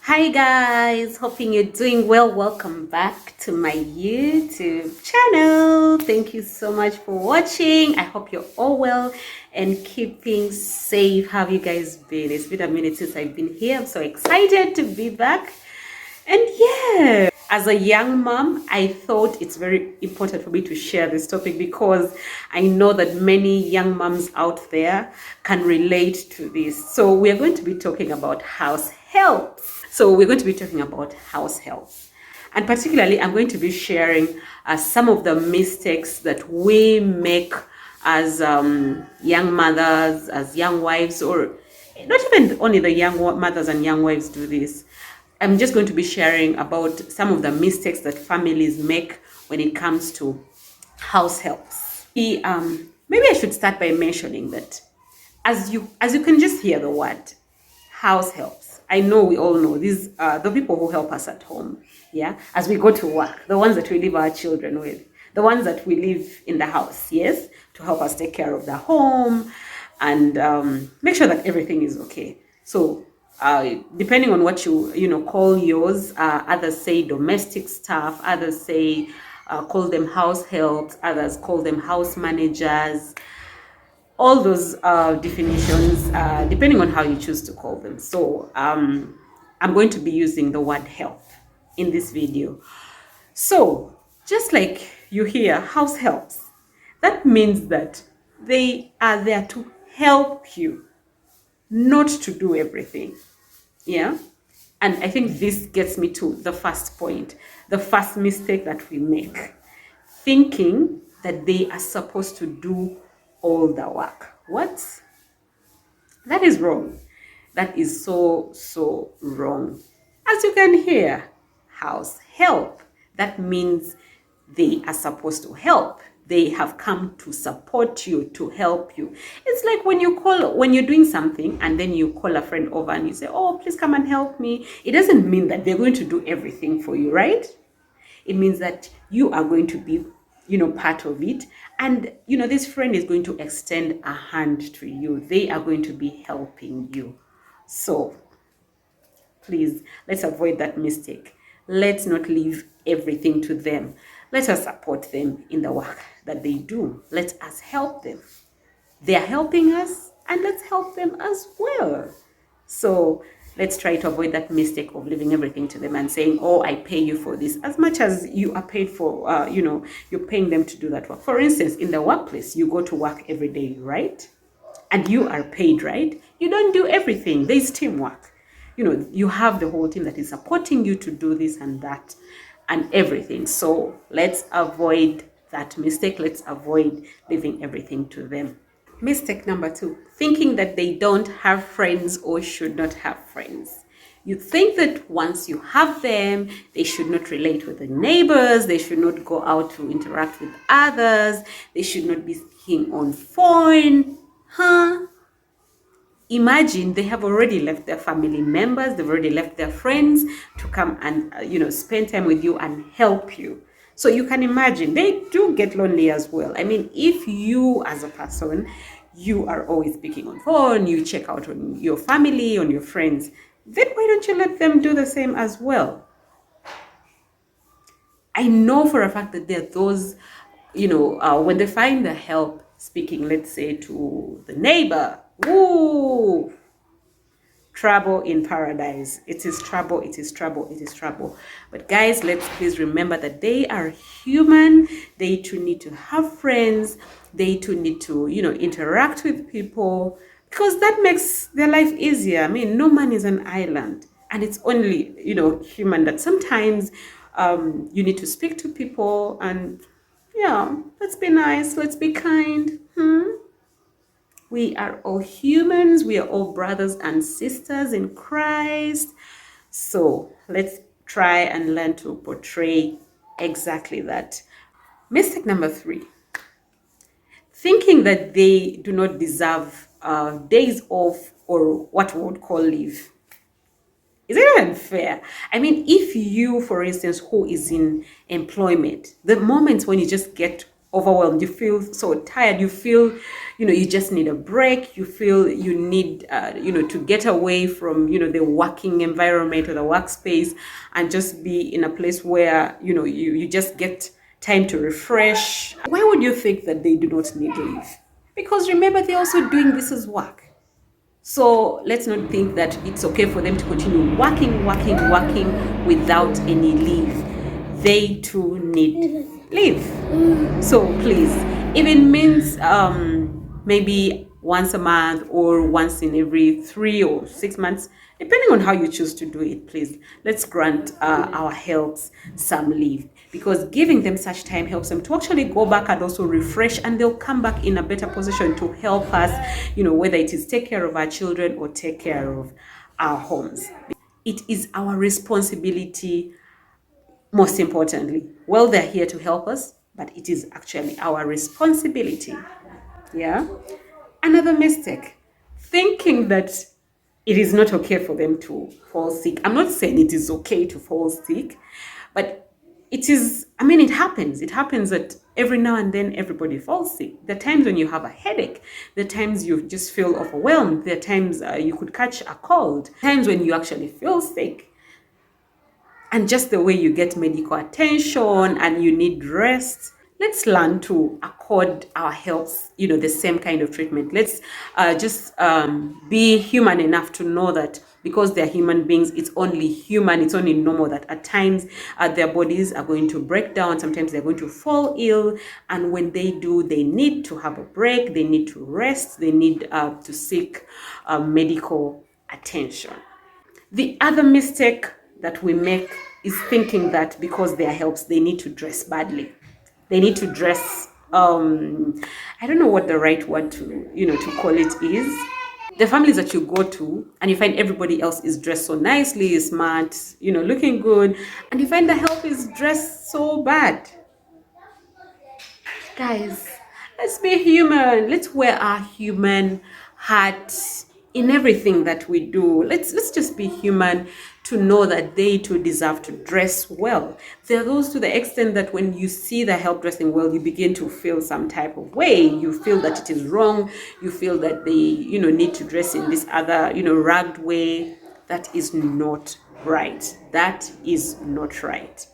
Hi guys, hoping you're doing well. Welcome back to my YouTube channel. Thank you so much for watching. I hope you're all well and keeping safe. How have you guys been? It's been a minute since I've been here. I'm so excited to be back. And yeah, as a young mom, I thought it's very important for me to share this topic because I know that many young moms out there can relate to this. So we're going to be talking about house help. So we're going to be talking about house help. And particularly, I'm going to be sharing some of the mistakes that we make as young mothers, as young wives, or not even only the young mothers and young wives do this. I'm just going to be sharing about some of the mistakes that families make when it comes to house helps. Maybe I should start by mentioning that as you can just hear the word house helps. I know we all know these are the people who help us at home. Yeah, as we go to work, the ones that we leave our children with, the ones that we leave in the house. Yes, to help us take care of the home and make sure that everything is okay. So depending on what you call yours, others say domestic staff, others say call them house helps, others call them house managers. All those definitions, depending on how you choose to call them. So I'm going to be using the word help in this video. So just like you hear house helps, that means that they are there to help you, not to do everything. Yeah. And I think this gets me to the first point, the first mistake that we make, thinking that they are supposed to do all the work. What? That is wrong. That is so wrong. As you can hear, house help. That means they are supposed to help. They have come to support you, to help you. It's like when you're doing something and then you call a friend over and you say, oh, please come and help me. It doesn't mean that they're going to do everything for you, right? It means that you are going to be, part of it. And, this friend is going to extend a hand to you. They are going to be helping you. So please, let's avoid that mistake. Let's not leave everything to them. Let us support them in the work that they do. Let us help them. They are helping us, and let's help them as well. So let's try to avoid that mistake of leaving everything to them and saying, oh, I pay you for this. As much as you are paid for, you're paying them to do that work. For instance, in the workplace, you go to work every day, right? And you are paid, right? You don't do everything. There's teamwork. You have the whole team that is supporting you to do this and that and everything. So let's avoid that mistake. Let's avoid leaving everything to them. Mistake number 2, thinking that they don't have friends or should not have friends. You think that once you have them, they should not relate with the neighbors, they should not go out to interact with others, they should not be speaking on phone. Imagine they have already left their family members, they've already left their friends to come and spend time with you and help you. So you can imagine they do get lonely as well. I mean, if you as a person, you are always speaking on phone, you check out on your family, on your friends, then why don't you let them do the same as well? I know for a fact that there are those, when they find the help speaking, let's say, to the neighbor, ooh, trouble in paradise. It is trouble, it is trouble, it is trouble. But guys, let's please remember that they are human. They too need to have friends. They too need to, interact with people, because that makes their life easier. I mean, no man is an island, and it's only, human that sometimes you need to speak to people and, yeah, let's be nice, let's be kind. We are all humans. We are all brothers and sisters in Christ. So let's try and learn to portray exactly that. Mistake number 3, thinking that they do not deserve days off or what we would call leave. Is it unfair? I mean, if you, for instance, who is in employment, the moments when you just get overwhelmed, you feel so tired, you feel, you just need a break, you feel you need, to get away from, the working environment or the workspace, and just be in a place where, you just get time to refresh. Why would you think that they do not need leave? Because remember, they're also doing this as work. So let's not think that it's okay for them to continue working without any leave. They too need leave. So please, if it means maybe once a month or once in every 3 or 6 months, depending on how you choose to do it, please, let's grant our helps some leave, because giving them such time helps them to actually go back and also refresh, and they'll come back in a better position to help us, whether it is take care of our children or take care of our homes. It is our responsibility, most importantly. Well, they're here to help us, but it is actually our responsibility. Yeah. Another mistake, thinking that it is not okay for them to fall sick. I'm not saying it is okay to fall sick, but it is, it happens. It happens that every now and then everybody falls sick. There are times when you have a headache. There are times you just feel overwhelmed. There are times you could catch a cold. Times when you actually feel sick. And just the way you get medical attention and you need rest, let's learn to accord our health, the same kind of treatment. Let's just be human enough to know that because they're human beings, it's only human, it's only normal that at times their bodies are going to break down. Sometimes they're going to fall ill. And when they do, they need to have a break. They need to rest. They need to seek medical attention. The other mistake that we make is thinking that because they are helps, they need to dress badly. They need to dress, I don't know what the right word to call it is. The families that you go to and you find everybody else is dressed so nicely, smart, looking good, and you find the help is dressed so bad. Guys, let's be human. Let's wear our human heart in everything that we do. Let's just be human to know that they too deserve to dress well. There are those to the extent that when you see the help dressing well, you begin to feel some type of way. You feel that it is wrong. You feel that they, need to dress in this other, ragged way. That is not right. That is not right.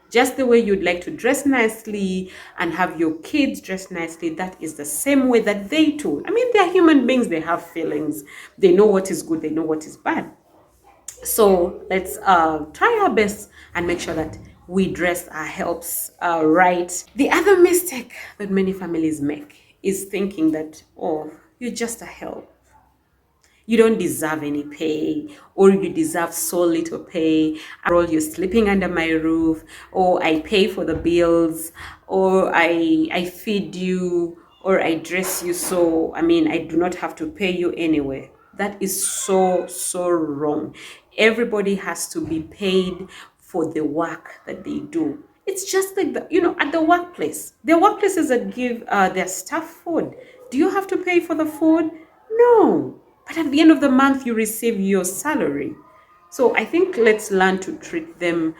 Just the way you'd like to dress nicely and have your kids dress nicely, that is the same way that they too. They're human beings, they have feelings. They know what is good, they know what is bad. So let's try our best and make sure that we dress our helps right. The other mistake that many families make is thinking that, oh, you're just a help. You don't deserve any pay, or you deserve so little pay. After all, you're sleeping under my roof, or I pay for the bills, or I feed you, or I dress you, so I do not have to pay you anyway. That is so wrong. Everybody has to be paid for the work that they do. It's just like at the workplace. There are workplaces that give their staff food. Do you have to pay for the food? No. But at the end of the month, you receive your salary. So I think let's learn to treat them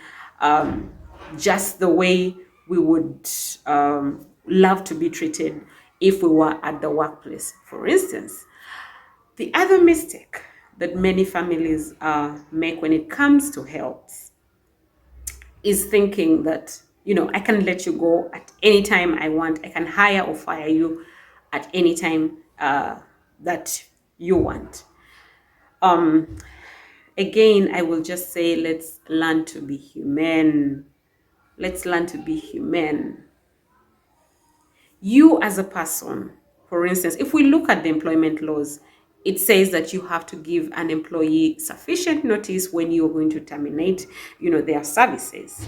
just the way we would love to be treated if we were at the workplace, for instance. The other mistake that many families make when it comes to helps is thinking that, I can let you go at any time I want. I can hire or fire you at any time that you want. Again, I will just say, let's learn to be human. Let's learn to be human. You as a person, for instance, if we look at the employment laws, it says that you have to give an employee sufficient notice when you're going to terminate, their services.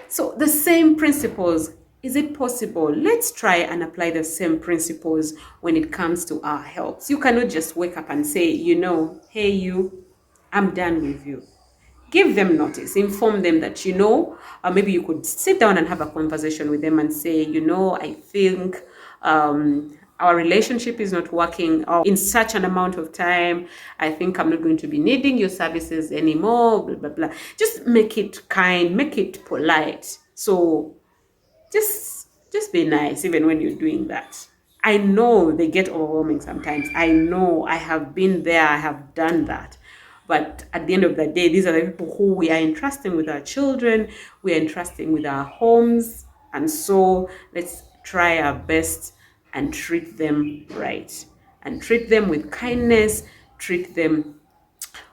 So the same principles, is it possible? Let's try and apply the same principles when it comes to our helps. You cannot just wake up and say, hey, you, I'm done with you. Give them notice, inform them that, maybe you could sit down and have a conversation with them and say, I think our relationship is not working in such an amount of time. I think I'm not going to be needing your services anymore, blah, blah, blah. Just make it kind, make it polite. So just just be nice even when you're doing that. I know they get overwhelming sometimes. I know, I have been there, I have done that. But at the end of the day, these are the people who we are entrusting with our children, we are entrusting with our homes. And so let's try our best and treat them right. And treat them with kindness, treat them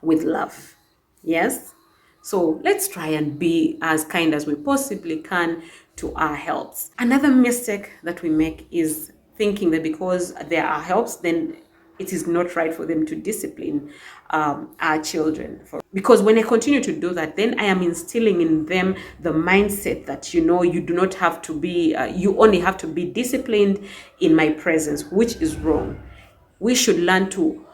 with love. Yes? So let's try and be as kind as we possibly can to our helps. Another mistake that we make is thinking that because there are helps, then it is not right for them to discipline our children. Because when I continue to do that, then I am instilling in them the mindset that, you do not have to be, you only have to be disciplined in my presence, which is wrong. We should learn to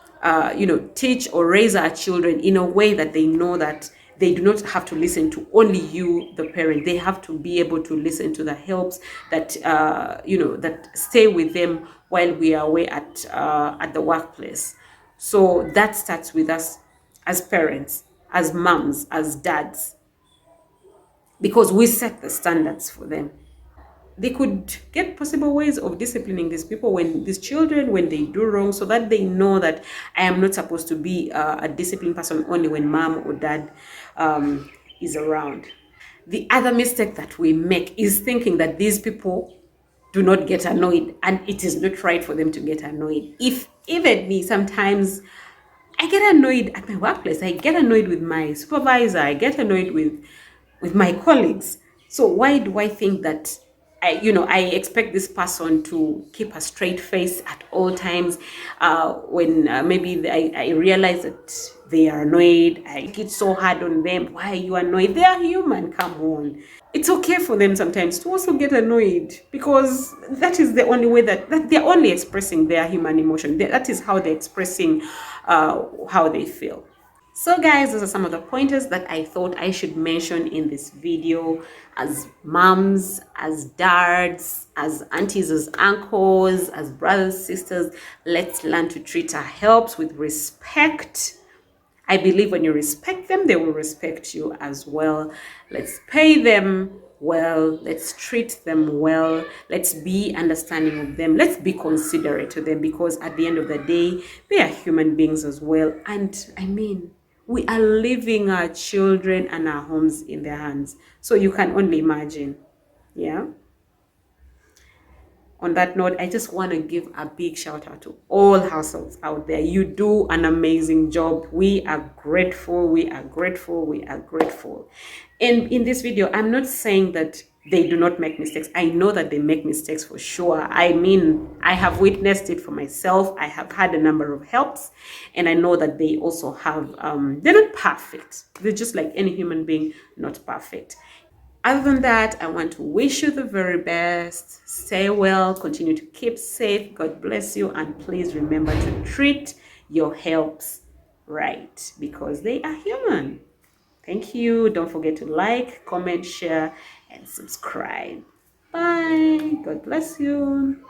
teach or raise our children in a way that they know that they do not have to listen to only you, the parent. They have to be able to listen to the helps that that stay with them while we are away at the workplace. So that starts with us as parents, as moms, as dads, because we set the standards for them. They could get possible ways of disciplining these people, when these children, when they do wrong, so that they know that I am not supposed to be a disciplined person only when mom or dad is around. The other mistake that we make is thinking that these people do not get annoyed, and it is not right for them to get annoyed. If even me, sometimes I get annoyed at my workplace. I get annoyed with my supervisor. I get annoyed with my colleagues. So why do I think that I expect this person to keep a straight face at all times? When maybe I realize that they are annoyed, I get so hard on them. Why are you annoyed? They are human. Come on. It's okay for them sometimes to also get annoyed, because that is the only way that they're only expressing their human emotion. That is how they're expressing how they feel. So guys, those are some of the pointers that I thought I should mention in this video. As moms, as dads, as aunties, as uncles, as brothers, sisters, let's learn to treat our helps with respect. I believe when you respect them, they will respect you as well. Let's pay them well. Let's treat them well. Let's be understanding of them. Let's be considerate to them, because at the end of the day, they are human beings as well. And I mean, we are leaving our children and our homes in their hands. So you can only imagine. Yeah. On that note, I just want to give a big shout out to all households out there. You do an amazing job. We are grateful. We are grateful. We are grateful. And in this video, I'm not saying that they do not make mistakes. I know that they make mistakes for sure. I mean, I have witnessed it for myself. I have had a number of helps, and I know that they also have, they're not perfect. They're just like any human being, not perfect. Other than that, I want to wish you the very best. Stay well, continue to keep safe. God bless you. And please remember to treat your helps right, because they are human. Thank you. Don't forget to like, comment, share, and subscribe. Bye. God bless you.